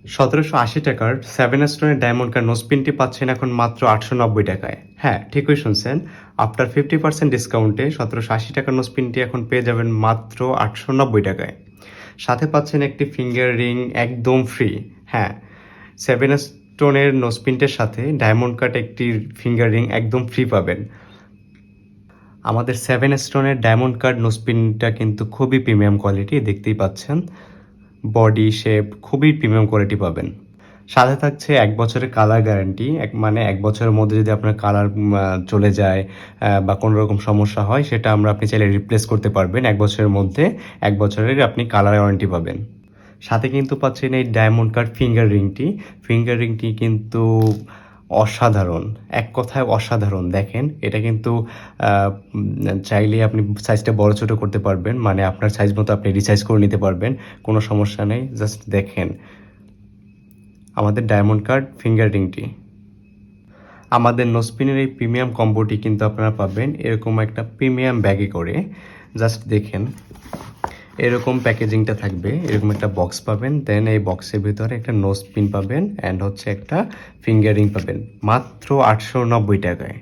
1780 টাকার 7 স্টোনের diamond cut nose পিনটি পাচ্ছেন এখন মাত্র 890 টাকায়। হ্যাঁ, ঠিকই শুনছেন। আফটার 50% ডিসকাউন্টে 1780 টাকার নোজ পিনটি এখন পেয়ে যাবেন মাত্র 890 টাকায়। সাথে পাচ্ছেন একটি ফিঙ্গার রিং একদম ফ্রি। হ্যাঁ, 7 স্টোনের নোজ পিনটের সাথে ডায়মন্ড কাট একটি ফিঙ্গার রিং একদম ফ্রি পাবেন। আমাদের 7 স্টোনের ডায়মন্ড কাট নোজ পিনটা কিন্তু খুবই প্রিমিয়াম কোয়ালিটি, দেখতেই পাচ্ছেন। বডি শেপ খুবই প্রিমিয়াম কোয়ালিটি পাবেন। সাথে থাকছে 1 বছরের কালার গ্যারান্টি। মানে 1 বছরের মধ্যে যদি আপনার কালার চলে যায় বা কোনো রকম সমস্যা হয়, সেটা আপনি চাইলে রিপ্লেস করতে পারবেন 1 বছরের মধ্যে। 1 বছরের আপনি কালার ওয়ারেন্টি পাবেন। সাথে কিন্তু পাচ্ছেন এই ডায়মন্ড কাট ফিঙ্গার রিংটি। ফিঙ্গার রিংটি কিন্তু অসাধারণ, এক কথায় অসাধারণ। দেখেন, এটা কিন্তু চাইলে আপনি সাইজটা বড় ছোট করতে পারবেন, মানে আপনার সাইজ মতো আপনি রিসাইজ করে নিতে পারবেন, কোনো সমস্যা নেই। জাস্ট দেখেন আমাদের ডায়মন্ড কাট ফিঙ্গার রিংটি। আমাদের নোজপিনের এই প্রিমিয়াম কম্বোটি কিন্তু আপনারা পাবেন এরকম একটা প্রিমিয়াম ব্যাগে করে। জাস্ট দেখেন, এরকম প্যাকেজিংটা থাকবে, এরকম একটা বক্স পাবেন, দেন এই বক্সের ভিতরে একটা নোজ পিন পাবেন অ্যান্ড হচ্ছে একটা ফিঙ্গার রিং পাবেন মাত্র 890 টাকায়।